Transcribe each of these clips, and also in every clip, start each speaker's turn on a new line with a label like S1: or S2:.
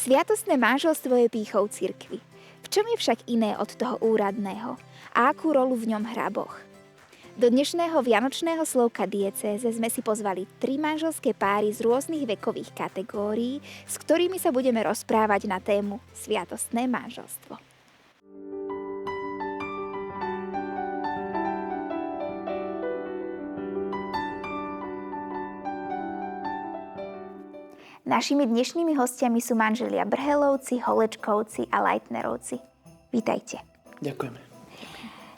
S1: Sviatostné manželstvo je pýchou cirkvi. V čom je však iné od toho úradného? A akú rolu v ňom hrá Boh? Do dnešného vianočného slovka diecéze sme si pozvali 3 manželské páry z rôznych vekových kategórií, s ktorými sa budeme rozprávať na tému Sviatostné manželstvo. Našimi dnešnými hostiami sú manželia Brhelovci, Holečkovci a Leitnerovci. Vítajte.
S2: Ďakujeme.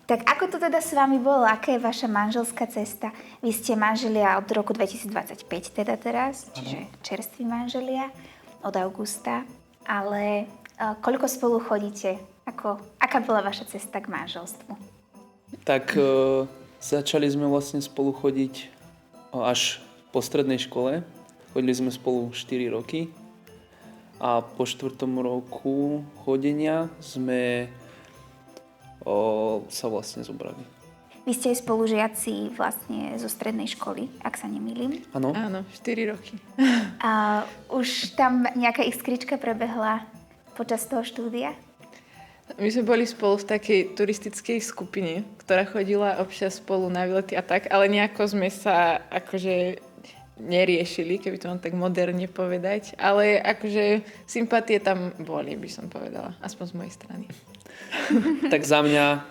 S1: Tak ako to teda s vami bolo? Aká je vaša manželská cesta? Vy ste manželia od roku 2025 teda teraz, čiže čerství manželia od augusta. Ale koľko spolu chodíte? Aká bola vaša cesta k manželstvu?
S2: Tak začali sme vlastne spolu chodiť až po strednej škole. Chodili sme spolu 4 roky a po 4. roku chodenia sme sa vlastne zobrali.
S1: Vy ste aj spolužiaci vlastne zo strednej školy, ak sa nemýlim.
S2: Áno.
S3: Áno, 4 roky.
S1: A už tam nejaká iskrička prebehla počas toho štúdia?
S3: My sme boli spolu v takej turistickej skupine, ktorá chodila občas spolu na výlety a tak, ale nejako sme sa akože neriešili, keby to mám tak moderne povedať. Ale akože sympatie tam boli, by som povedala. Aspoň z mojej strany.
S2: Tak za mňa,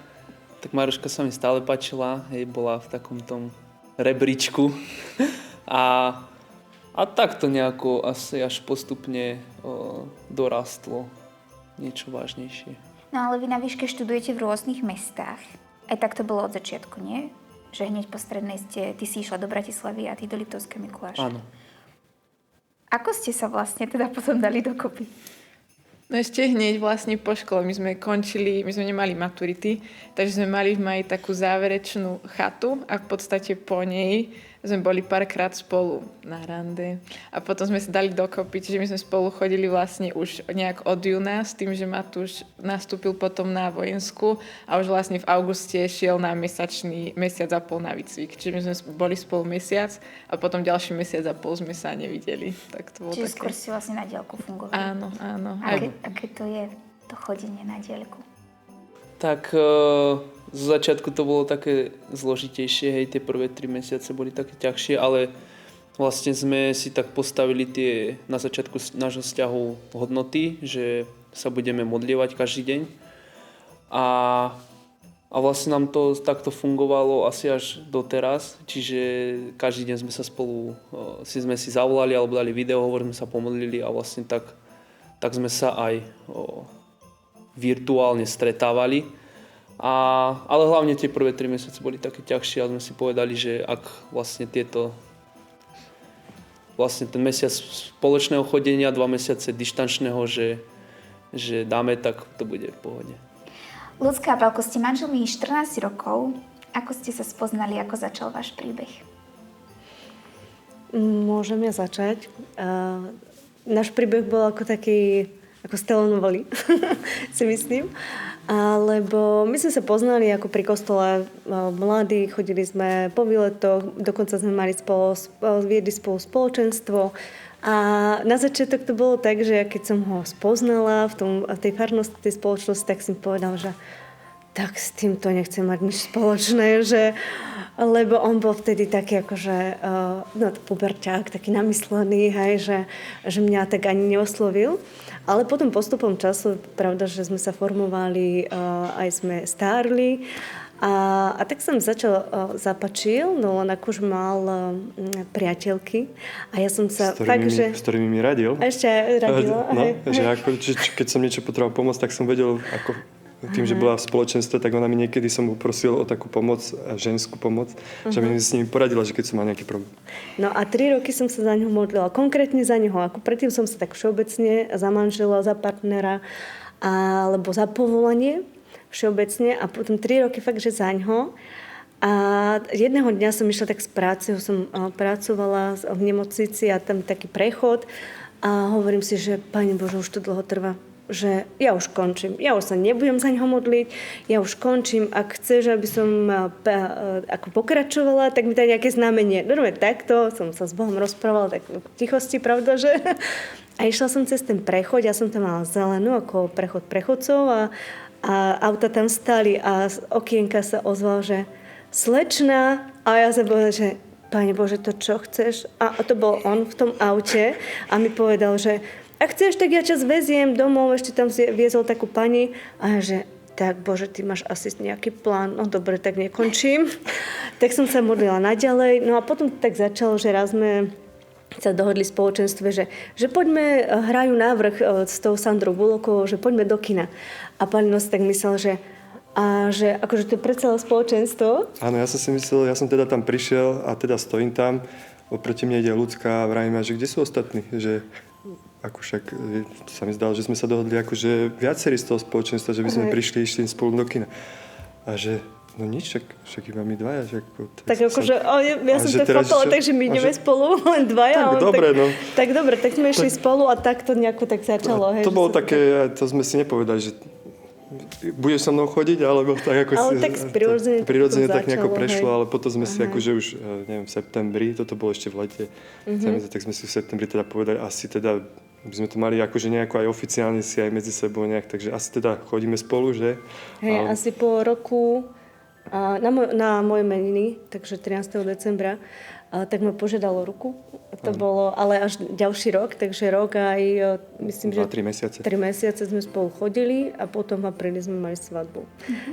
S2: tak Maruška sa mi stále páčila. Hej, bola v takom tom rebríčku. A tak to nejako asi až postupne dorastlo niečo vážnejšie.
S1: No ale vy na výške študujete v rôznych mestách. Aj tak to bolo od začiatku, nie? Že hneď po strednej ty si išla do Bratislavy a ty do Liptovského Mikuláša.
S2: Áno.
S1: Ako ste sa vlastne teda potom dali dokopy?
S3: No ešte hneď vlastne po škole. My sme nemali maturity, takže sme mali v maji takú záverečnú chatu a v podstate po nej sme boli párkrát spolu na rande. A potom sme sa dali dokopy, čiže my sme spolu chodili vlastne už nejak od júna, s tým, že Matúš nastúpil potom na vojensku a už vlastne v auguste šiel na mesiac a pol na výcvik. Čiže my sme boli spolu mesiac a potom ďalší mesiac a pol sme sa nevideli. Tak to bolo
S1: Čiže
S3: také...
S1: skôr si vlastne na diaľku fungovali.
S3: Áno, áno.
S1: Aké to je, to chodenie na diaľku?
S2: Tak z začiatku to bolo také zložitejšie, hej, tie prvé 3 mesiace boli také ťažšie, ale vlastne sme si tak postavili tie na začiatku nášho vzťahu hodnoty, že sa budeme modlievať každý deň a vlastne nám to takto fungovalo asi až doteraz, čiže každý deň sme sa spolu, sme si zavolali alebo dali videohovor, sme sa pomodlili a vlastne tak sme sa aj virtuálne stretávali. Ale hlavne tie prvé 3 mesiace boli také ťažšie a sme si povedali, že ak vlastne ten mesiac spoločného chodenia, 2 mesiace dištančného, že dáme, tak to bude v pohode.
S1: Ľudská, Pálko, ste manželmi 14 rokov. Ako ste sa spoznali, ako začal váš príbeh?
S4: Môžem ja začať. Náš príbeh bol ako taký, ako z telenovely, si myslím. Lebo my sme sa poznali ako pri kostole mladí, chodili sme po výletoch, dokonca sme viedli spolu spoločenstvo. A na začiatok to bolo tak, že keď som ho spoznala v tej farnosti, tej spoločnosti, tak som povedal, že tak s týmto nechcem mať nič spoločné, lebo on bol vtedy taký akože, puberťák, taký namyslený, hej, že mňa tak ani neoslovil. Ale potom postupom času, pravda, že sme sa formovali, aj sme stárli a tak som zapačil, no len akože mal priateľky a ja som sa
S5: s ktorými mi radil.
S4: Ešte radil.
S5: Keď som niečo potreboval pomôcť, tak som vedel, ako tým, že bola v spoločenstve, tak ona mi niekedy som poprosil o takú pomoc, ženskú pomoc, že mi s nimi poradila, že keď som mal nejaký problém.
S4: No a 3 roky som sa za ňoho modlila, konkrétne za neho, ako predtým som sa tak všeobecne za manžela, za partnera, alebo za povolanie všeobecne a potom 3 roky fakt, že za ňoho. A jedného dňa som išla tak z práce, som pracovala v nemocnici a tam taký prechod a hovorím si, že Pane Bože, už to dlho trvá. že ja už končím, ja už sa nebudem za ňoho modliť, ja už končím, ak chceš, aby som ako pokračovala, tak mi daj nejaké znamenie. Normálne takto, som sa s Bohom rozprávala, tak v tichosti, pravda, že? A išla som cez ten prechod, ja som tam mala zelenú, ako prechod prechodcov a auta tam stali a z okienka sa ozval, že slečna, a ja sa povedala, že Pane Bože, to čo chceš? A to bol on v tom aute a mi povedal, že ak chceš, tak ja ťa zveziem domov, ešte tam viezol takú pani a že tak Bože, ty máš asi nejaký plán, no dobre, tak nekončím. Tak som sa modlila naďalej, no a potom tak začalo, že raz sme sa dohodli v spoločenstve, že poďme, hrajú návrh s tou Sandrou Bulokovou, že poďme do kina. A pán Nos tak myslel, že akože to je pre celé spoločenstvo.
S5: Áno, ja som si myslel, ja som teda tam prišiel a teda stojím tam, oproti mne ide ľudská a vravím, že kde sú ostatní, že ako však sa mi zdalo, že sme sa dohodli akože viacerí z toho spoločenstva, že by sme prišli, išli spolu do kina. A že no nič, však iba my dvaja. Že ako,
S4: tak akože, ja som to chápala, takže my ideme spolu, len dvaja.
S5: Tak dobre, no.
S4: Tak dobre, tak sme išli spolu a tak to nejako tak začalo.
S5: To bolo také, to sme si nepovedali, že budeš so mnou chodiť, alebo tak ako
S4: ale tak
S5: prirodzene tak nejako
S4: začalo,
S5: prešlo,
S4: hej.
S5: ale potom sme si akože už, neviem, v septembri, toto bolo ešte v lete, tak sme si v septembri teda povedali, asi teda by sme to mali akože nejako aj oficiálne si aj medzi sebou nejak, takže asi teda chodíme spolu, že?
S4: Hej, asi po roku na moje meniny, takže 13. decembra, tak ma požiadalo ruku. To bolo ale až ďalší rok, takže rok aj, myslím,
S5: 2-3 mesiace.
S4: 3 mesiace sme spolu chodili a potom v apríli sme mali svadbu.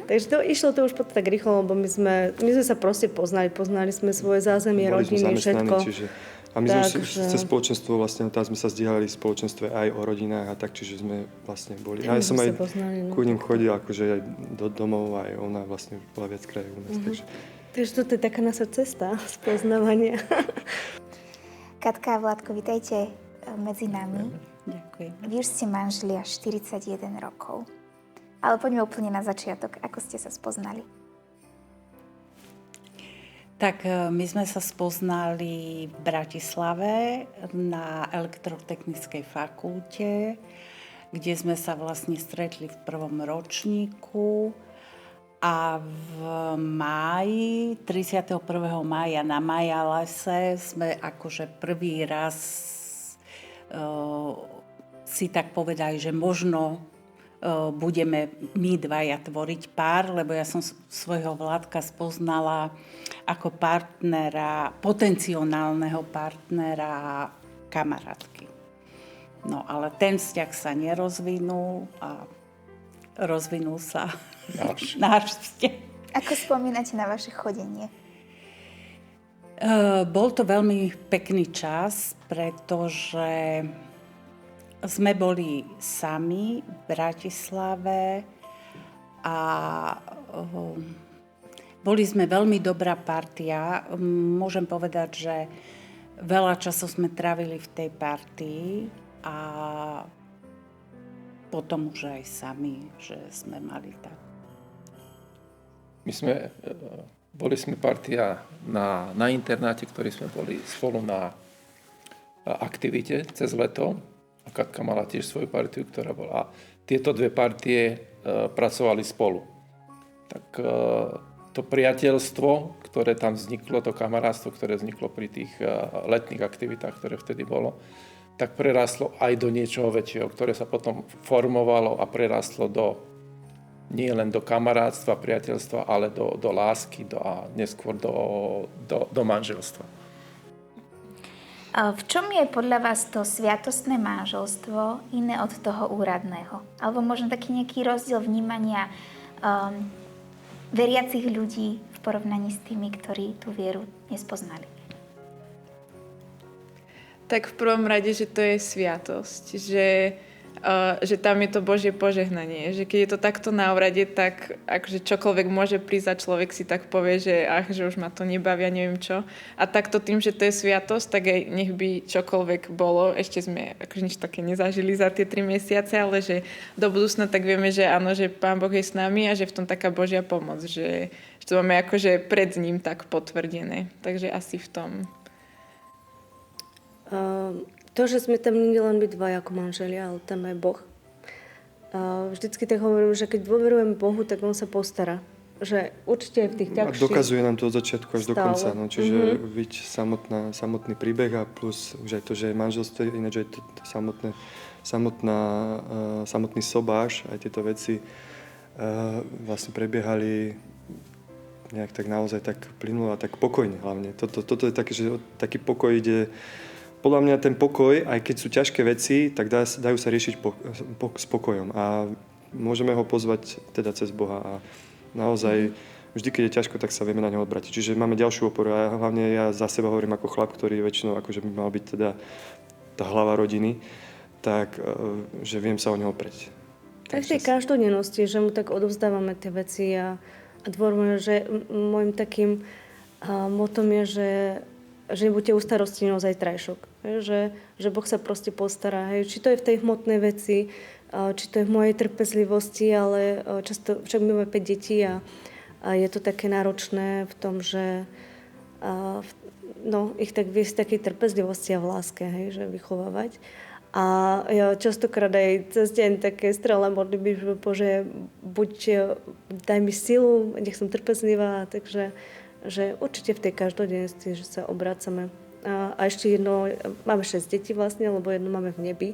S4: Takže išlo to už potom tak rýchlo, lebo my sme sa proste poznali sme svoje zázemie, rodiny, všetko.
S5: Čiže, a my sme cez spoločenstvo vlastne, tam sme sa zdieľali v spoločenstve aj o rodinách a tak, čiže sme vlastne boli. A ja som aj ku ním chodil, akože aj do domov, aj ona vlastne bola viackrát u nás,
S4: Takže toto je taká naša cesta spoznávania.
S1: Katka a Vládko, vitajte medzi nami.
S6: Ďakujem.
S1: Vy už ste manželia 41 rokov. Ale poďme úplne na začiatok. Ako ste sa spoznali?
S6: Tak my sme sa spoznali v Bratislave na elektrotechnickej fakulte, kde sme sa vlastne stretli v prvom ročníku a v máji, 31. mája na Majalese sme akože prvý raz si tak povedali, že možno budeme my dvaja tvoriť pár, lebo ja som svojho Vládka spoznala ako partnera, potenciálneho partnera kamarátky. No ale ten vzťah sa nerozvinul a rozvinul sa náš vzťah.
S1: Ako spomínate na vaše chodenie?
S6: Bol to veľmi pekný čas, pretože sme boli sami v Bratislave a boli sme veľmi dobrá partia. Môžem povedať, že veľa času sme trávili v tej partii a potom už aj sami, že sme mali tak.
S7: Boli sme partia na internáte, ktorí sme boli spolu na aktivite cez leto. A Katka mala tiež svoju partiu, ktorá bola. A tieto dve partie pracovali spolu. Tak to priateľstvo, ktoré tam vzniklo, to kamarátstvo, ktoré vzniklo pri tých letných aktivitách, ktoré vtedy bolo, tak prerastlo aj do niečoho väčšieho, ktoré sa potom formovalo a prerastlo nie len do kamarátstva, priateľstva, ale do lásky a neskôr do manželstva.
S1: V čom je podľa vás to sviatostné manželstvo iné od toho úradného? Alebo možno taký nejaký rozdiel vnímania veriacich ľudí v porovnaní s tými, ktorí tú vieru nespoznali?
S3: Tak v prvom rade, že to je sviatosť, že tam je to Božie požehnanie, že keď je to takto na obrade, tak akože čokoľvek môže prísť a človek si tak povie, že už ma to nebavia, neviem čo. A takto tým, že to je sviatosť, tak aj nech by čokoľvek bolo, ešte sme akože nič také nezažili za tie 3 mesiace, ale že do budúcna tak vieme, že áno, že Pán Boh je s nami a že v tom taká Božia pomoc, že to máme akože pred ním tak potvrdené. Takže asi v tom.
S4: To, že sme tam nie len my dvaja ako manželia, ale tam aj Boh. vždycky tak hovorím, že keď dôverujeme Bohu, tak on sa postará. Že určite aj v tých
S5: A
S4: ťažších...
S5: dokazuje nám to od začiatku až do
S4: Stále.
S5: konca. No, čiže byť samotný príbeh a plus už aj to, že je manželstvo, ináč aj to samotný sobáš, aj tieto veci vlastne prebiehali nejak tak naozaj tak plynulo a tak pokojne hlavne. Toto je také, že taký pokoj ide... Podľa mňa ten pokoj, aj keď sú ťažké veci, tak dajú sa riešiť s pokojom. A môžeme ho pozvať teda cez Boha. A naozaj, vždy, keď je ťažko, tak sa vieme na neho odbrať. Čiže máme ďalšiu oporu. A hlavne ja za seba hovorím ako chlap, ktorý väčšinou akože by mal byť teda tá hlava rodiny, tak že viem sa o neho oprieť.
S4: Aj v tej každodennosti, že mu tak odovzdávame tie veci a dôverujeme, že môjim takým motom je, že nebuďte ústarosti o zajtrajšok. Že Boh sa proste postará. Hej. Či to je v tej hmotnej veci, či to je v mojej trpezlivosti, ale často, však my máme 5 detí a je to také náročné v tom, že ich tak viesť takej trpezlivosti a v láske, hej, že vychovávať. A ja častokrát aj cez deň také strelné modlitby, že Bože, buď daj mi silu, nech som trpezlivá, takže že určite v tej každodennosti, že sa obracame. A ešte jedno, máme 6 detí vlastne, lebo jedno máme v nebi,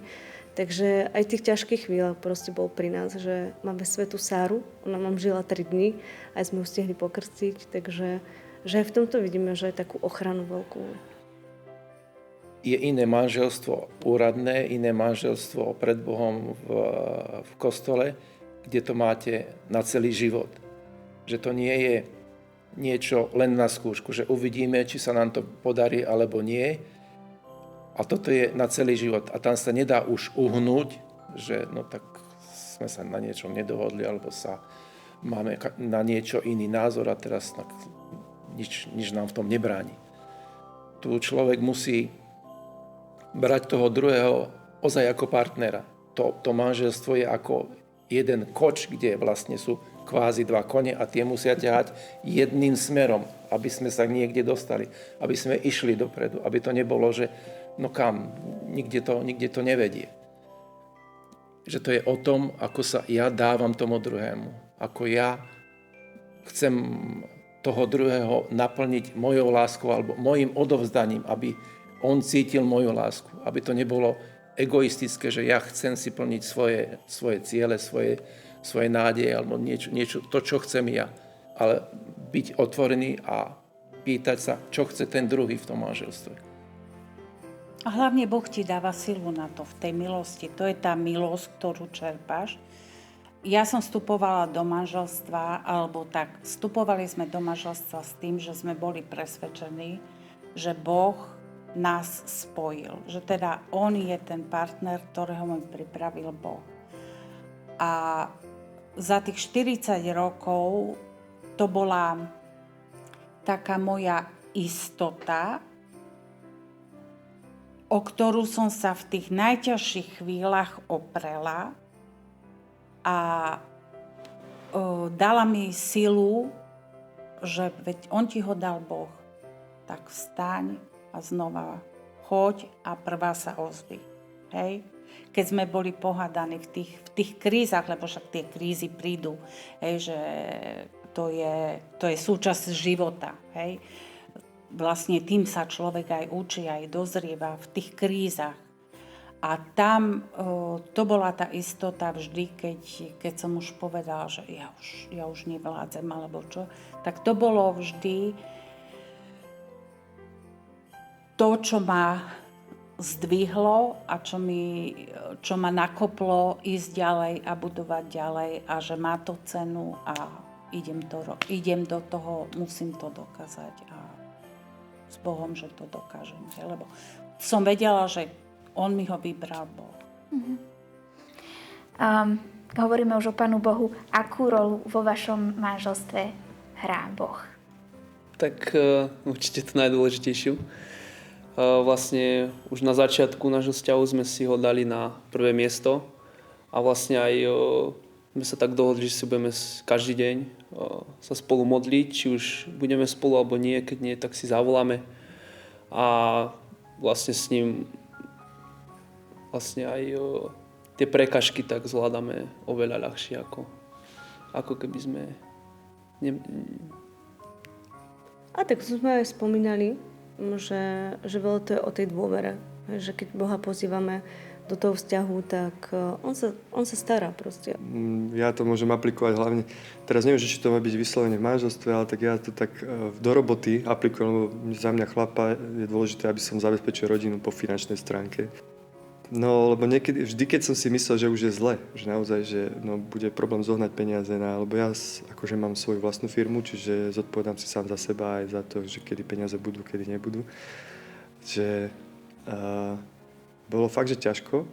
S4: takže aj v tých ťažkých chvíľach proste bol pri nás, že máme svätú Sáru, ona nám žila 3 dní, aj sme ju stihli pokrstiť, takže že aj v tomto vidíme, že je takú ochranu veľkú.
S7: Je iné manželstvo úradné, iné manželstvo pred Bohom v kostole, kde to máte na celý život. Že to nie je niečo len na skúšku, že uvidíme, či sa nám to podarí alebo nie. A toto je na celý život. A tam sa nedá už uhnúť, že no tak sme sa na niečom nedohodli, alebo sa máme na niečo iný názor a teraz tak nič nám v tom nebráni. Tu človek musí brať toho druhého ozaj ako partnera. To manželstvo je ako jeden koč, kde vlastne sú kvázi 2 kone a tie musia ťahať jedným smerom, aby sme sa niekde dostali, aby sme išli dopredu, aby to nebolo, že no kam, nikde to nevedie. Že to je o tom, ako sa ja dávam tomu druhému, ako ja chcem toho druhého naplniť mojou láskou alebo mojim odovzdaním, aby on cítil moju lásku, aby to nebolo egoistické, že ja chcem si plniť svoje ciele, svoje nádeje alebo niečo, to, čo chcem ja. Ale byť otvorený a pýtať sa, čo chce ten druhý v tom manželstve.
S6: A hlavne Boh ti dáva silu na to v tej milosti. To je tá milosť, ktorú čerpáš. Ja som vstupovala do manželstva, alebo tak, vstupovali sme do manželstva s tým, že sme boli presvedčení, že Boh nás spojil. Že teda on je ten partner, ktorého mi pripravil Boh. A za tých 40 rokov to bola taká moja istota, o ktorú som sa v tých najťažších chvíľach oprela a dala mi silu, že veď on ti ho dal Boh, tak vstaň a znova choď a prvá sa ozvi. Hej? Keď sme boli pohádaní v tých krízach, lebo však tie krízy prídu, hej, že to je súčasť života. Hej? Vlastne tým sa človek aj učí, aj dozrieva v tých krízach. A tam to bola tá istota vždy, keď som už povedala, že ja už nevládzem, alebo čo, tak to bolo vždy to, čo ma zdvihlo a čo ma nakoplo ísť ďalej a budovať ďalej a že má to cenu a idem do toho, musím to dokázať a s Bohom, že to dokážem. Lebo som vedela, že on mi ho vybral Boh.
S1: Hovoríme už o Pánu Bohu. Akú rolu vo vašom manželstve hrá Boh?
S2: Tak určite to najdôležitejšiu. Vlastne už na začiatku nášho vzťahu sme si ho dali na prvé miesto a vlastne aj sme sa tak dohodli, že si budeme každý deň sa spolu modliť, či už budeme spolu alebo nie, keď nie, tak si zavoláme a vlastne s ním vlastne aj tie prekažky tak zvládame oveľa ľahšie, ako keby sme...
S4: A tak sme aj spomínali, že veľa to je o tej dôvere. Že keď Boha pozývame do toho vzťahu, tak on sa stará proste.
S5: Ja to môžem aplikovať hlavne, teraz neviem, či to má byť vyslovene v manželstve, ale tak ja to tak do roboty aplikujem, lebo za mňa chlapa je dôležité, aby som zabezpečil rodinu po finančnej stránke. No, lebo niekedy, vždy, keď som si myslel, že už je zle, že naozaj, že bude problém zohnať peniaze lebo ja akože mám svoju vlastnú firmu, čiže zodpovedám si sám za seba aj za to, že kedy peniaze budú, kedy nebudú. Že bolo fakt, že ťažko,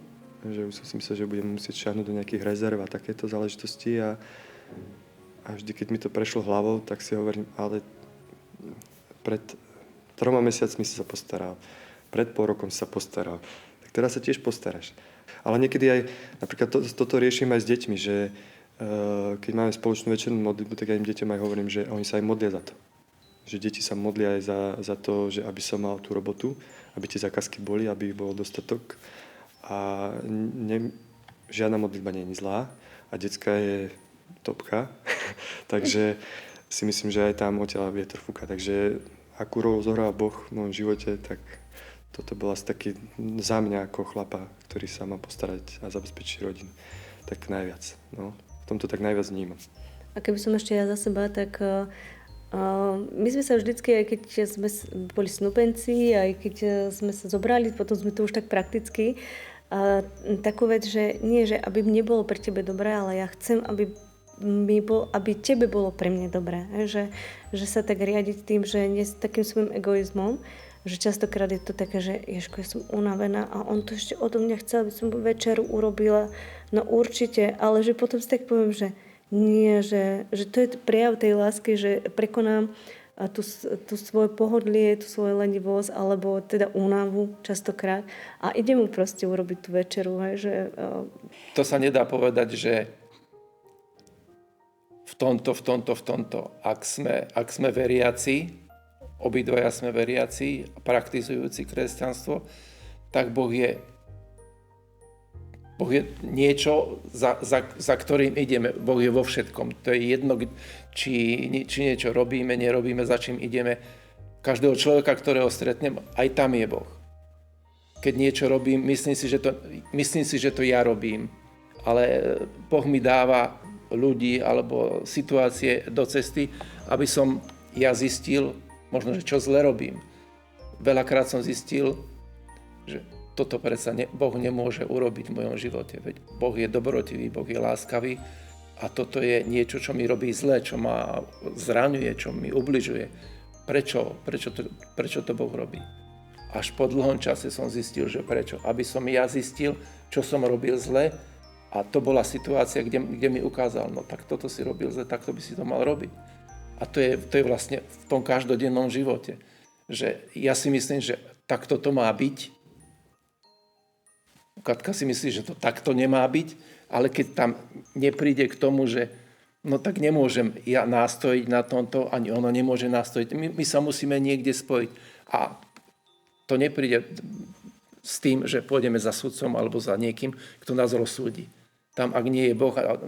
S5: že už som si myslel, že budem musieť šáhnuť do nejakých rezerv a takéto záležitosti a vždy, keď mi to prešlo hlavou, tak si hovorím, ale pred 3 mesiacmi si sa postaral, pred pol rokom si sa postaral, tak teraz sa tiež postaráš. Ale niekedy aj, napríklad toto riešim aj s deťmi, že keď máme spoločnú večernú modlitbu, tak ja im deťom aj hovorím, že oni sa aj modlia za to. Že deti sa modlia aj za to, že aby som mal tú robotu, aby tie zákazky boli, aby ich bolo dostatok. A žiadna modlitba nie je zlá a detská je topka. Takže si myslím, že aj tam odtiaľ vietor fúka. Takže akú rolu zohral Boh v mojom živote, tak toto bol asi taký za mňa ako chlapa, ktorý sa má postarať a zabezpečiť rodinu. Tak najviac. No. V tomto tak najviac vnímam.
S4: A keby som ešte ja za seba, tak my sme sa vždycky, aj keď sme boli snúbenci, aj keď sme sa zobrali, potom sme to už tak prakticky, takú vec, že nie, že aby mne bolo pre tebe dobré, ale ja chcem, aby tebe bolo pre mňa dobré. Že sa tak riadiť tým, že nie s takým svojím egoizmom, že častokrát je to také, že Ježko, ja som unavená a on to ešte odo mňa chcel, aby som večeru urobila. No určite, ale že potom si tak poviem, že nie, že to je prejav tej lásky, že prekonám tú svoje pohodlie, tú svoju lenivosť, alebo teda únavu častokrát a idem mu proste urobiť tú večeru. Že,
S7: To sa nedá povedať, že v tomto, ak sme veriaci, obidvaja sme veriaci, praktizujúci kresťanstvo, tak Boh je niečo, za ktorým ideme. Boh je vo všetkom. To je jedno, či niečo robíme, nerobíme, za čím ideme. Každého človeka, ktorého stretnem, aj tam je Boh. Keď niečo robím, myslím si, že to ja robím. Ale Boh mi dáva ľudí alebo situácie do cesty, aby som ja zistil, možno, že čo zle robím. Veľakrát som zistil, že toto predsa Boh nemôže urobiť v mojom živote. Veď Boh je dobrotivý, Boh je láskavý a toto je niečo, čo mi robí zle, čo ma zraňuje, čo mi ubližuje. Prečo to Boh robí? Až po dlhom čase som zistil, že prečo. Aby som ja zistil, čo som robil zle a to bola situácia, kde mi ukázal, no tak toto si robil zle, takto by si to mal robiť. A to je vlastne v tom každodennom živote. Že ja si myslím, že takto to má byť. Katka si myslí, že to takto nemá byť, ale keď tam nepríde k tomu, že no tak nemôžem ja nástojiť na tomto, ani ono nemôže nástojiť. My sa musíme niekde spojiť. A to nepríde s tým, že pôjdeme za sudcom alebo za niekým, kto nás rozsúdi. Tam, ak nie je Boh a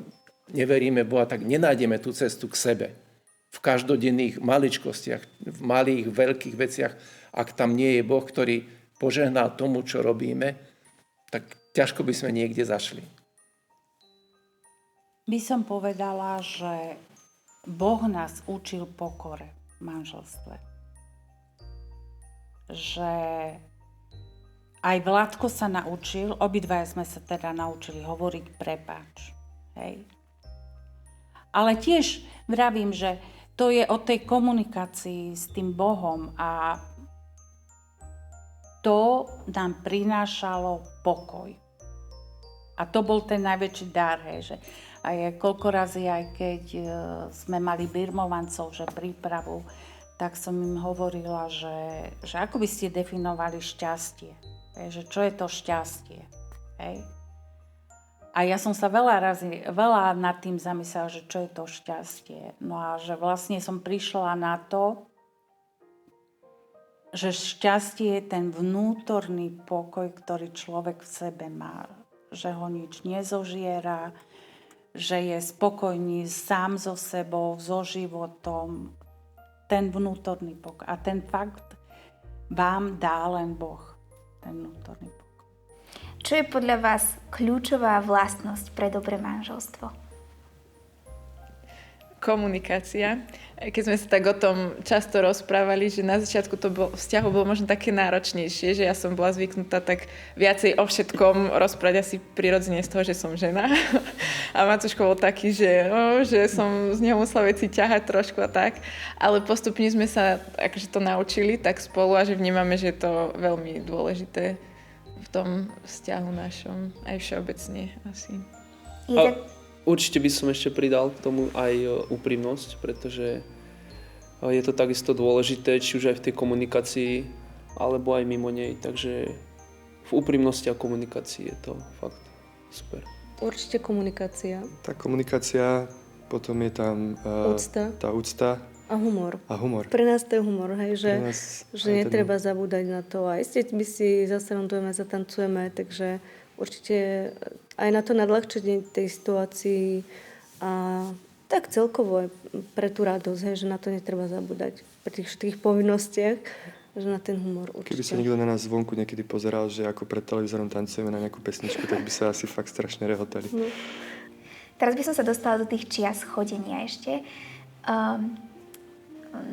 S7: neveríme Boha, tak nenájdeme tú cestu k sebe. V každodenných maličkostiach, v malých, veľkých veciach, ak tam nie je Boh, ktorý požehná tomu, čo robíme, tak ťažko by sme niekde zašli.
S6: By som povedala, že Boh nás učil pokore v manželstve. Že aj Vládko sa naučil, obidvaja sme sa teda naučili hovoriť prepáč. Hej. Ale tiež vravím, že to je o tej komunikácii s tým Bohom a to nám prinášalo pokoj. A to bol ten najväčší dar, hej, že aj koľko razy, aj keď sme mali birmovancov, že prípravu, tak som im hovorila, že ako by ste definovali šťastie. Hej, že čo je to šťastie. Hej. A ja som sa veľa nad tým zamyslela, že čo je to šťastie. No a že vlastne som prišla na to, že šťastie je ten vnútorný pokoj, ktorý človek v sebe má. že ho nič nezožiera, že je spokojný sám so sebou, so životom. Ten vnútorný pokoj. A ten fakt vám dá len Boh. Ten vnútorný pokoj.
S1: Čo je podľa vás kľúčová vlastnosť pre dobré manželstvo?
S3: Komunikácia. Keď sme sa tak o tom často rozprávali, že na začiatku vzťahu bolo možno také náročnejšie, že ja som bola zvyknutá tak viacej o všetkom rozprávať asi prirodzene z toho, že som žena. A Matúško bol taký, že som z neho musela veci ťahať trošku a tak. Ale postupne sme sa akože to naučili tak spolu a že vnímame, že je to veľmi dôležité v tom vzťahu našom, aj všeobecne asi.
S2: Určite by som ešte pridal k tomu aj úprimnosť, pretože je to takisto dôležité, či už aj v tej komunikácii, alebo aj mimo nej. Takže v úprimnosti a komunikácii je to fakt super.
S4: Určite komunikácia.
S5: Tá komunikácia, potom je tam
S4: Úcta.
S5: tá úcta
S4: A humor.
S5: a humor.
S4: Pre nás to je humor, hej, že,
S5: Pre nás
S4: že
S5: aj
S4: netreba zabúdať na to. Aj my si zasrandujeme, zatancujeme, takže určite aj na to nadľahčenie tej situácii a tak celkovo aj pre tú radosť, hej, že na to netreba zabúdať. Pri tých povinnostiach, že na ten humor určite.
S5: Keby sa niekto na nás zvonku niekedy pozeral, že ako pred televízorom tancujeme na nejakú pesničku, tak by sa asi fakt strašne rehotali.
S4: No.
S1: Teraz by som sa dostala do tých čias chodenia ešte.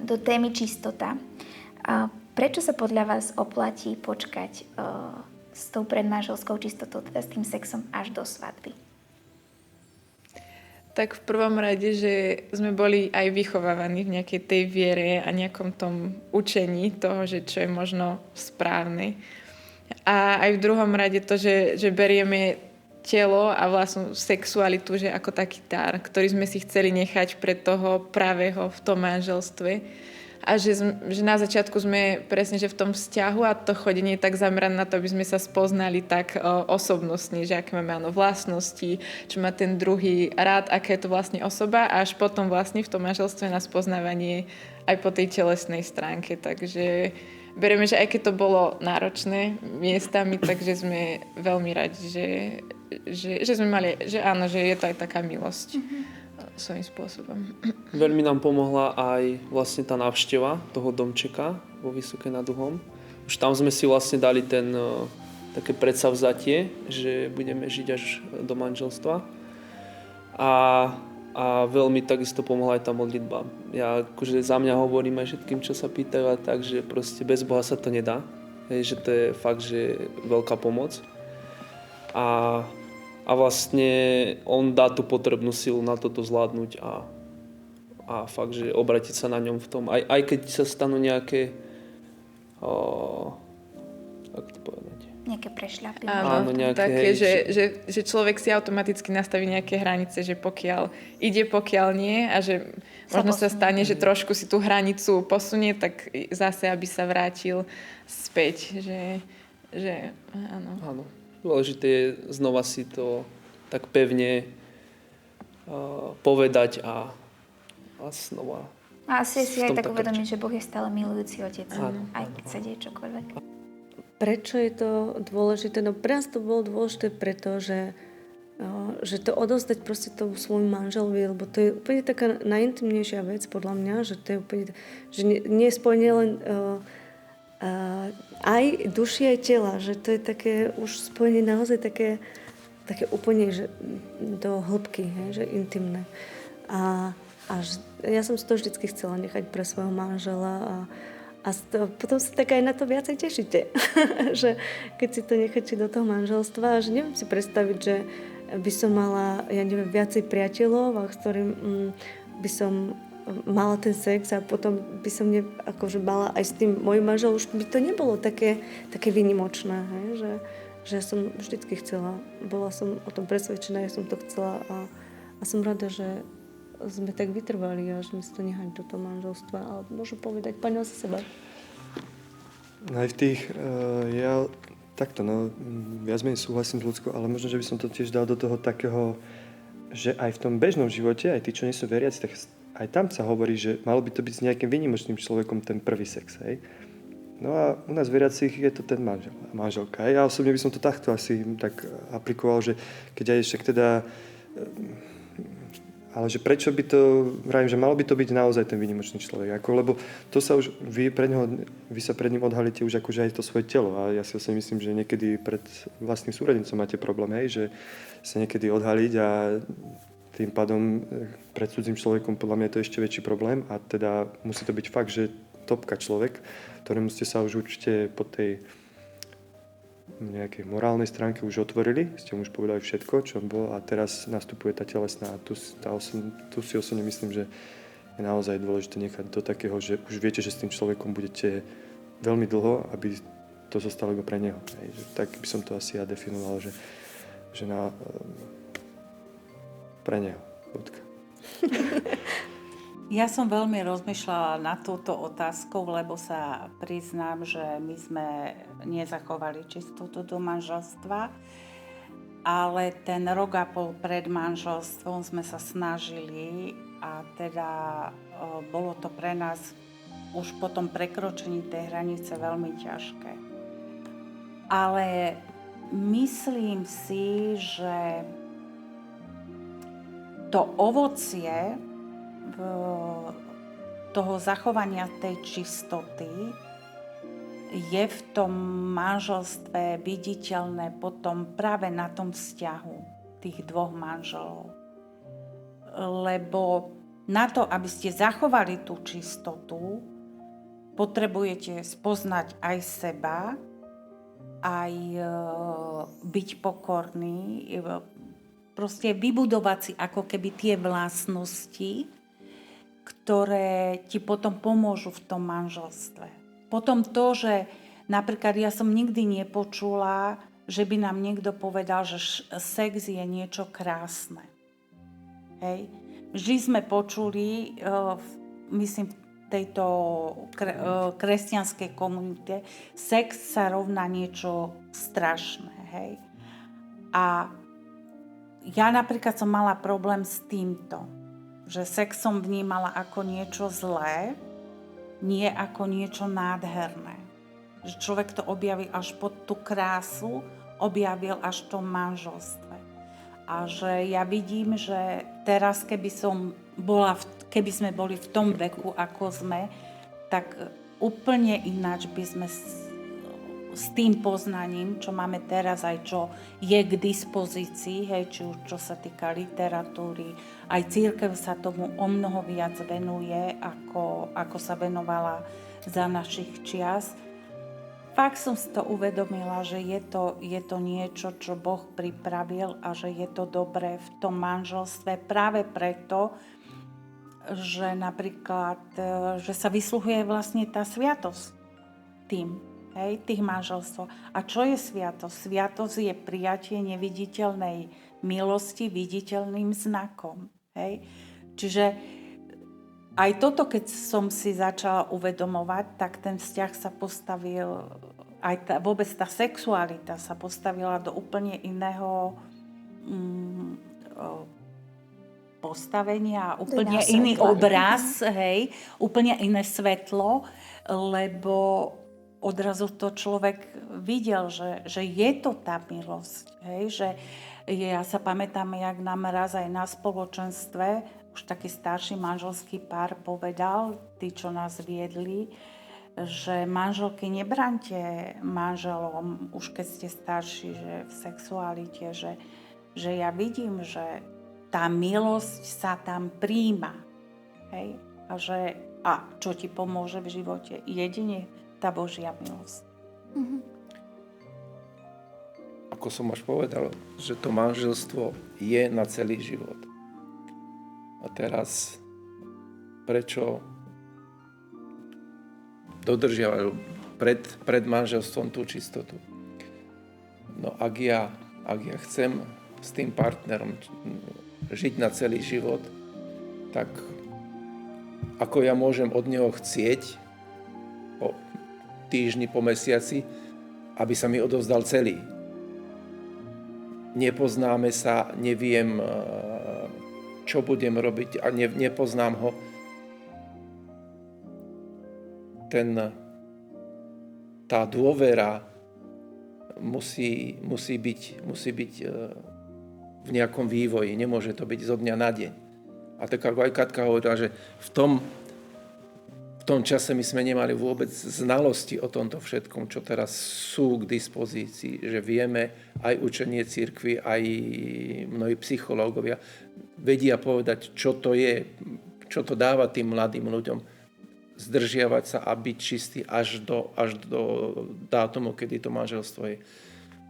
S1: Do témy čistota. Prečo sa podľa vás oplatí počkať s tou predmanželskou čistotou, teda s tým sexom až do svadby?
S3: Tak v prvom rade, že sme boli aj vychovávaní v nejakej tej viere a nejakom tom učení toho, že čo je možno správne. A aj v druhom rade to, že berieme telo a vlastnú sexualitu, že ako taký dar, ktorý sme si chceli nechať pre toho pravého v tom manželstve. A že na začiatku sme presne, že v tom vzťahu a to chodenie je tak zamerané na to, aby sme sa spoznali tak osobnostne, že aké máme vlastnosti, čo má ten druhý rád, aká je to vlastne osoba a až potom vlastne v tom manželstve na spoznávanie aj po tej telesnej stránke. Takže berieme, že aj keď to bolo náročné miestami, takže sme veľmi radi, že sme mali, že áno, že je to aj taká milosť. Svojím spôsobom.
S2: Veľmi nám pomohla aj vlastne tá návšteva toho domčeka vo Vysokej nad Uhom. Už tam sme si vlastne dali také predsavzatie, že budeme žiť až do manželstva. A veľmi takisto pomohla aj tá modlitba. Ja akože za mňa hovorím aj všetkým, čo sa pýtajú, tak, že proste bez Boha sa to nedá. Že to je fakt, že veľká pomoc. A vlastne on dá tú potrebnú silu na toto zvládnuť a fakt, že obratiť sa na ňom v tom. Aj keď sa stanú nejaké ako to povedať?
S1: Nejaké prešľapy.
S3: Áno,
S2: nejaké,
S3: také, že človek si automaticky nastaví nejaké hranice, že pokiaľ ide, pokiaľ nie a že možno sa stane, že trošku si tú hranicu posunie, tak zase, aby sa vrátil späť. Že áno.
S2: Áno. Dôležité je znova si to tak pevne povedať a znova.
S1: A asi si aj tak
S2: tak
S1: uvedomiť, že Boh je stále milujúci otec,
S2: Áno,
S1: aj keď sa deje čokoľvek.
S4: Prečo je to dôležité? No pre nás to bolo dôležité, pretože že to odovzdať proste tomu svojmu manželovi, lebo to je úplne taká najintimnejšia vec podľa mňa, že to je úplne, že nie je spojenie len aj duši, aj tela, že to je také už spojenie naozaj také úplne že do hĺbky, že intimné. A ja som si to vždycky chcela nechať pre svojho manžela a potom sa tak aj na to viacej tešíte, že keď si to necháte do toho manželstva, že neviem si predstaviť, že by som mala, ja neviem, viacej priateľov, a s ktorým by som mala ten sex a potom by som akože mala aj s tým mojim manželom, už by to nebolo také výnimočné, že som vždycky chcela, bola som o tom presvedčená, ja som to chcela a som rada, že sme tak vytrvali a že sme si to nehali do toho manželstva, ale môžem povedať, Paňo, za seba.
S5: Aj v tých, ja takto, viac menej súhlasím s ľudskou, ale možno, že by som to tiež dal do toho takého, že aj v tom bežnom živote, aj tí, čo nie sú veriaci, tak aj tam sa hovorí, že malo by to byť s nejakým výnimočným človekom ten prvý sex, hej? No a u nás veriacich je to ten manžel a manželka. Ja osobne by som to takto asi tak aplikoval, že keď aj však teda... Ale že prečo by to... Vravím, že malo by to byť naozaj ten výnimočný človek. Lebo to sa už... Vy sa pred ním odhalíte už akože aj to svoje telo. A ja si osobne myslím, že niekedy pred vlastným súrodencom máte problém, hej, že sa niekedy odhaliť a tým pádom pred cudzým človekom podľa mňa je to ešte väčší problém. A teda musí to byť fakt, že topka človek, ktorému ste sa už určite po tej nejakej morálnej stránke už otvorili, ste mu už povedali všetko, čo bol a teraz nastupuje tá telesná a tu si osobne myslím, že je naozaj dôležité nechať do takého, že už viete, že s tým človekom budete veľmi dlho, aby to zostalo iba pre neho. Hej, že tak by som to asi ja definoval, že pre neho. Bodka.
S6: Ja som veľmi rozmýšľala nad touto otázkou, lebo sa priznám, že my sme nezachovali čistotu do manželstva, ale ten rok a pol pred manželstvom sme sa snažili a teda bolo to pre nás už po tom prekročení tej hranice veľmi ťažké. Ale myslím si, že to ovocie toho zachovania tej čistoty je v tom manželstve viditeľné potom práve na tom vzťahu tých dvoch manželov. Lebo na to, aby ste zachovali tú čistotu, potrebujete spoznať aj seba, aj byť pokorný, proste vybudovať si ako keby tie vlastnosti, ktoré ti potom pomôžu v tom manželstve. Potom to, že napríklad ja som nikdy nepočula, že by nám niekto povedal, že sex je niečo krásne. Hej. Vždy sme počuli, myslím, v tejto kresťanskej komunite, sex sa rovná niečo strašné. Hej. A ja napríklad som mala problém s týmto, že sex som vnímala ako niečo zlé, nie ako niečo nádherné. Že človek to objavil až pod tú krásu, objavil až v tom manželstve. A že ja vidím, že teraz, keby sme boli v tom veku, ako sme, tak úplne ináč by sme s tým poznaním, čo máme teraz, aj čo je k dispozícii, hej, či už čo sa týka literatúry, aj cirkev sa tomu o mnoho viac venuje, ako sa venovala za našich čias. Fakt som si to uvedomila, že je to niečo, čo Boh pripravil a že je to dobré v tom manželstve práve preto, že napríklad, že sa vysluhuje vlastne tá sviatosť tých manželstv. A čo je sviatosť? Sviatosť je prijatie neviditeľnej milosti viditeľným znakom. Hej? Čiže aj toto, keď som si začala uvedomovať, tak ten vzťah sa postavil, vôbec tá sexualita sa postavila do úplne iného postavenia, úplne iný obraz, hej, úplne iné svetlo, lebo odrazu to človek videl, že je to tá milosť. Hej? Že ja sa pamätám, jak nám raz aj na spoločenstve už taký starší manželský pár povedal, tí, čo nás viedli, že manželky nebrante manželom, už keď ste starší, že v sexualite, že ja vidím, že tá milosť sa tam príjma. Hej? A čo ti pomôže v živote? Jedine tá Božia milosť.
S1: Mm-hmm.
S7: Ako som už povedal, že to manželstvo je na celý život. A teraz, prečo dodržiavajú pred manželstvom tú čistotu? No ak ja chcem s tým partnerom žiť na celý život, tak ako ja môžem od neho chcieť po týždni, po mesiaci, aby sa mi odovzdal celý. Nepoznáme sa, neviem, čo budem robiť a nepoznám ho. tá dôvera musí byť v nejakom vývoji. Nemôže to byť zo dňa na deň. A tak ako aj Katka hovorila, že v tom čase my sme nemali vôbec znalosti o tomto všetkom, čo teraz sú k dispozícii, že vieme aj učenie cirkvi, aj mnohí psychológovia vedia povedať, čo to je, čo to dáva tým mladým ľuďom, zdržiavať sa a byť čistý až do dátumu, kedy to manželstvo je.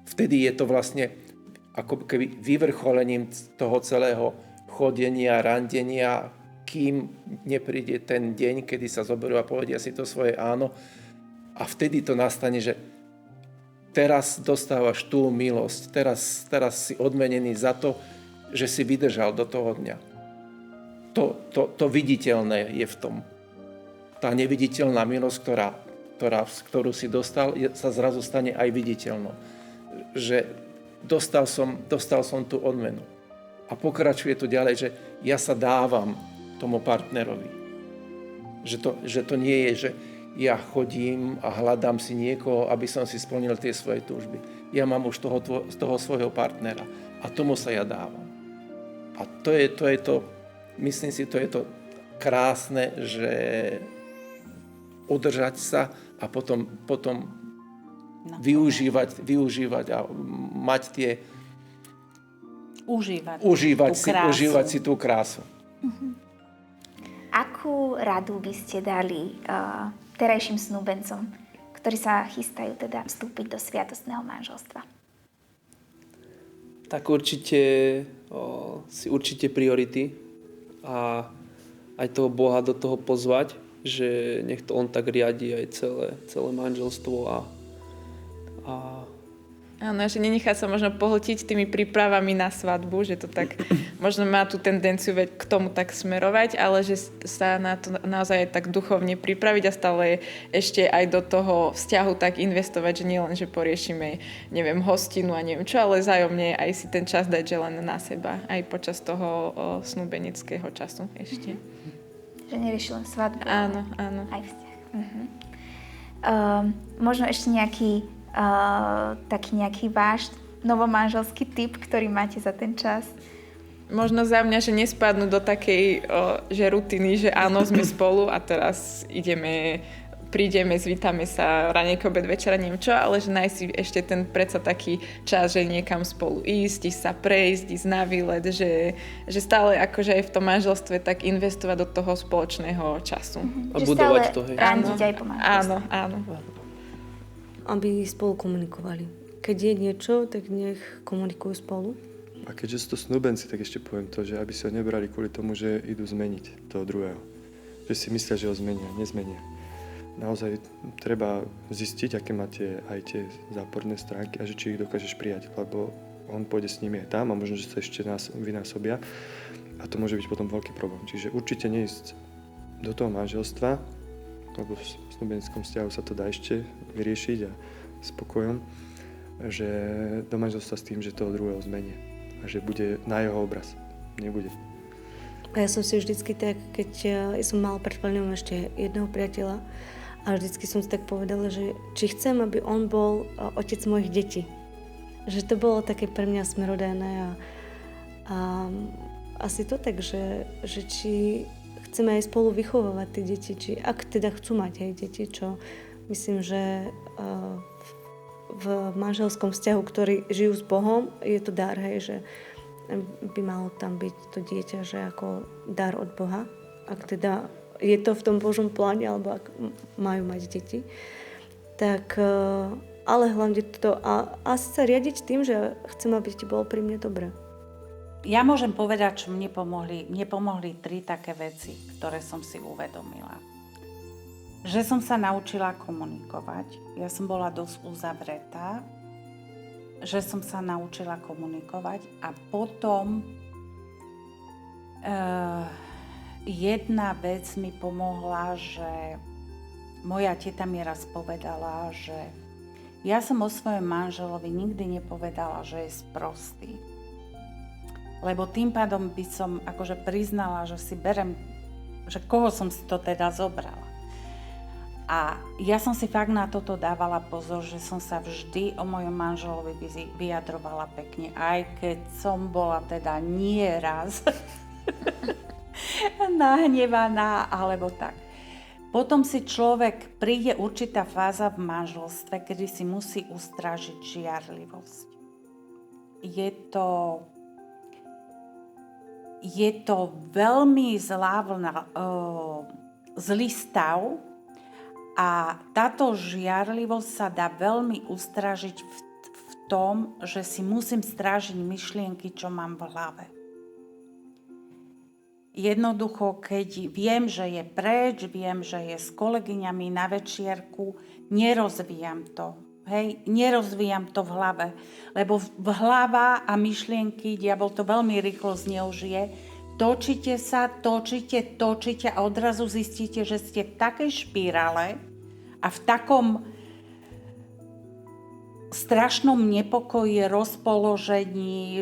S7: Vtedy je to vlastne ako keby vyvrcholením toho celého chodenia, randenia, kým nepríde ten deň, kedy sa zoberú a povedia si to svoje áno. A vtedy to nastane, že teraz dostávaš tú milosť, teraz si odmenený za to, že si vydržal do toho dňa. To viditeľné je v tom. Tá neviditeľná milosť, ktorú si dostal, sa zrazu stane aj viditeľnou. Že dostal som tú odmenu. A pokračuje to ďalej, že ja sa dávam tomu partnerovi. Že to nie je, že ja chodím a hľadám si niekoho, aby som si splnil tie svoje túžby. Ja mám už toho svojho partnera a tomu sa ja dávam. A to je to, myslím si, to je to krásne, že udržať sa a potom využívať a mať tie... Užívať si tú krásu.
S1: Akú radu by ste dali terajším snúbencom, ktorí sa chystajú teda vstúpiť do sviatostného manželstva?
S2: Tak určite priority a aj toho Boha do toho pozvať, že nech to on tak riadi aj celé manželstvo a
S3: áno, že nenechá sa možno pohltiť tými prípravami na svadbu, že to tak možno má tú tendenciu k tomu tak smerovať, ale že sa na to naozaj tak duchovne pripraviť a stále ešte aj do toho vzťahu tak investovať, že nie len, že poriešime, neviem, hostinu a neviem čo, ale vzájomne aj si ten čas dať, že len na seba, aj počas toho snúbenického času ešte.
S1: Že nerieši len svadbu,
S3: áno.
S1: Aj vzťah. Možno ešte taký nejaký váš novomanželský tip, ktorý máte za ten čas?
S3: Možno za mňa, že nespadnú do takej že rutiny, že áno, sme spolu a teraz prídeme, zvítame sa, raňajk, obed, večera, neviem čo, ale že nájsť si ešte ten predsa taký čas, že niekam spolu ísť sa prejsť, ísť na výlet, že stále akože aj v tom manželstve tak investovať do toho spoločného času.
S2: A budovať to, hej.
S1: Randiť aj po manželstve.
S3: Áno.
S4: Aby spolu komunikovali. Keď je niečo, tak nech komunikujú spolu.
S5: A keďže sú to snúbenci, tak ešte poviem to, že aby si ho nebrali kvôli tomu, že idú zmeniť toho druhého. Že si myslia, že ho zmenia, nezmenia. Naozaj treba zistiť, aké máte aj tie záporné stránky a že či ich dokážeš prijať, lebo on pôjde s nimi aj tam a možno, že sa ešte vynásobia a to môže byť potom veľký problém. Čiže určite neísť do toho manželstva, lebo v snúbenskom vzťahu sa to dá ešte vyriešiť a spokojom, že do manželstva s tým, že toho druhého zmenia a že bude na jeho obraz. Nebude.
S4: A ja som si vždycky tak, keď som mala pred Palinom ešte jedného priateľa a vždycky som si tak povedala, že či chcem, aby on bol otec mojich detí. Že to bolo také pre mňa smerodajné a asi to tak, že či chceme aj spolu vychovávať tie deti, či ak teda chcú mať aj deti, čo myslím, že v manželskom vzťahu, ktorí žijú s Bohom, je to dar, hej, že by malo tam byť to dieťa, že ako dar od Boha, ak teda je to v tom Božom pláne, alebo ak majú mať deti. Tak, ale hlavne to a sa riadiť tým, že chcem, aby ti bolo pri mne dobre.
S6: Ja môžem povedať, čo mne pomohli 3 také veci, ktoré som si uvedomila. Že som sa naučila komunikovať. Ja som bola dosť uzavretá. Že som sa naučila komunikovať. A potom jedna vec mi pomohla, že moja teta mi raz povedala, že ja som o svojom manželovi nikdy nepovedala, že je sprostý. Lebo tým pádom by som akože priznala, že si berem, že koho som si to teda zobrala. A ja som si fakt na toto dávala pozor, že som sa vždy o mojom manželovi vyjadrovala pekne, aj keď som bola teda nie raz nahnevaná, alebo tak. Potom si príde určitá fáza v manželstve, kedy si musí ustrážiť žiarlivosť. Je to veľmi zlý stav a táto žiarlivosť sa dá veľmi ustrážiť v tom, že si musím strážiť myšlienky, čo mám v hlave. Jednoducho, keď viem, že je preč, viem, že je s kolegyňami na večierku, nerozvíjam to. Hej, nerozvíjam to v hlave, lebo hlava a myšlienky, diabol to veľmi rýchlo zneužije. Točíte sa, točíte a odrazu zistíte, že ste v takej špirále a v takom strašnom nepokoji, rozpoložení,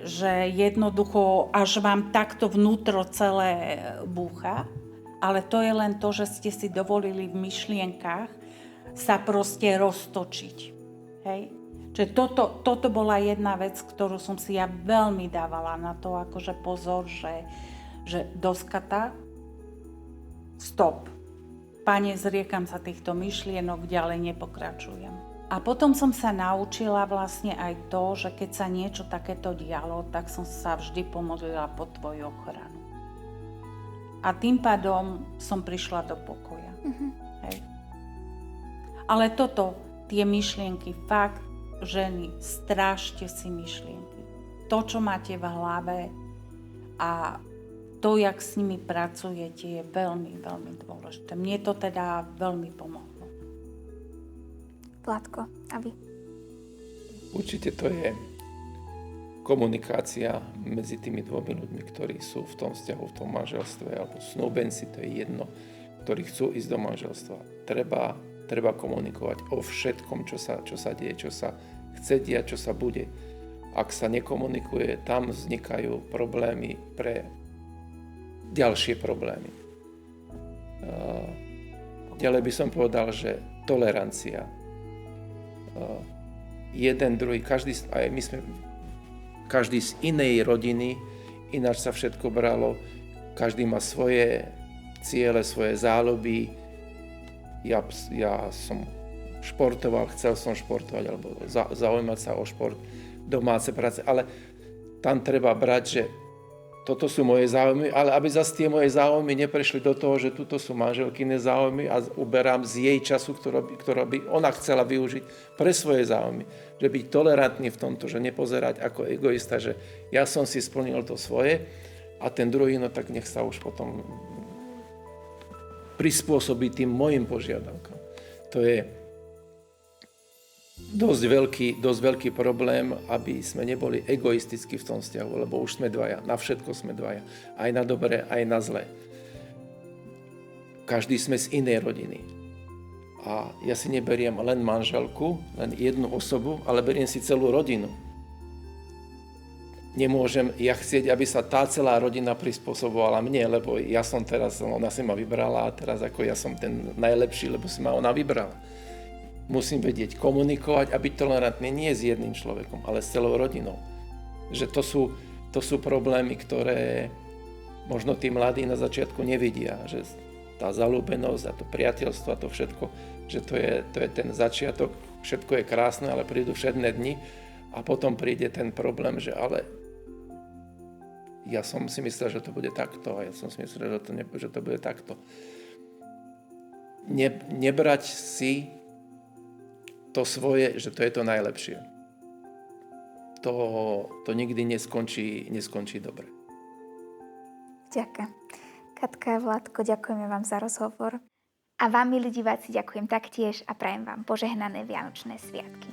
S6: že jednoducho až vám takto vnútro celé búcha. Ale to je len to, že ste si dovolili v myšlienkach sa proste roztočiť. Hej? Čiže toto bola jedna vec, ktorú som si ja veľmi dávala na to, akože pozor, že doskata, stop. Pane, zriekam sa týchto myšlienok, ďalej nepokračujem. A potom som sa naučila vlastne aj to, že keď sa niečo takéto dialo, tak som sa vždy pomodlila pod tvoju ochranu. A tým pádom som prišla do pokoja. Hej. Ale tie myšlienky, fakt, ženy, strážte si myšlienky. To, čo máte v hlave a to, jak s nimi pracujete, je veľmi, veľmi dôležité. Mne to teda veľmi pomohlo.
S1: Vládko, a vy?
S7: Určite to je komunikácia medzi tými dvomi ľuďmi, ktorí sú v tom vzťahu, v tom manželstve, alebo snúbenci, to je jedno, ktorí chcú ísť do manželstva. Treba komunikovať o všetkom, čo sa deje, čo sa chce diať, čo sa bude. Ak sa nekomunikuje, tam vznikajú problémy pre ďalšie problémy. Ďalej by som povedal, že tolerancia. Jeden, druhý, každý z inej rodiny, ináč sa všetko bralo, každý má svoje ciele, svoje záľuby. Ja som športoval, chcel som športovať, alebo zaujímať sa o šport, domáce práce, ale tam treba brať, že toto sú moje záujmy, ale aby zase tie moje záujmy neprešli do toho, že tuto sú manželkyné záujmy a uberám z jej času, ktorá by ona chcela využiť pre svoje záujmy. Že byť tolerantný v tomto, že nepozerať ako egoista, že ja som si splnil to svoje a ten druhý, no tak nech sa už potom prispôsobí tým mojim požiadavkám. To je dosť veľký problém, aby sme neboli egoistickí v tom vzťahu, lebo už sme dvaja, na všetko sme dvaja, aj na dobré, aj na zlé. Každý sme z inej rodiny. A ja si neberiem len manželku, len jednu osobu, ale beriem si celú rodinu. Nemôžem ja chcieť, aby sa tá celá rodina prispôsobovala mne, lebo ja som teraz, ona si ma vybrala a teraz ako ja som ten najlepší, lebo si ma ona vybrala. Musím vedieť komunikovať a byť tolerantný nie s jedným človekom, ale s celou rodinou. Že to sú problémy, ktoré možno tí mladí na začiatku nevidia. Že tá zaľúbenosť a to priateľstvo a to všetko, že to je ten začiatok, všetko je krásne, ale prídu všedné dni a potom príde ten problém, že ale ja som si myslel, že to bude takto a ja som si myslel, že to bude takto. Nebrať si to svoje, že to je to najlepšie. To nikdy neskončí dobre.
S1: Ďakujem. Katka a Vládko, ďakujeme vám za rozhovor. A vám, milí diváci, ďakujem taktiež a prajem vám požehnané vianočné sviatky.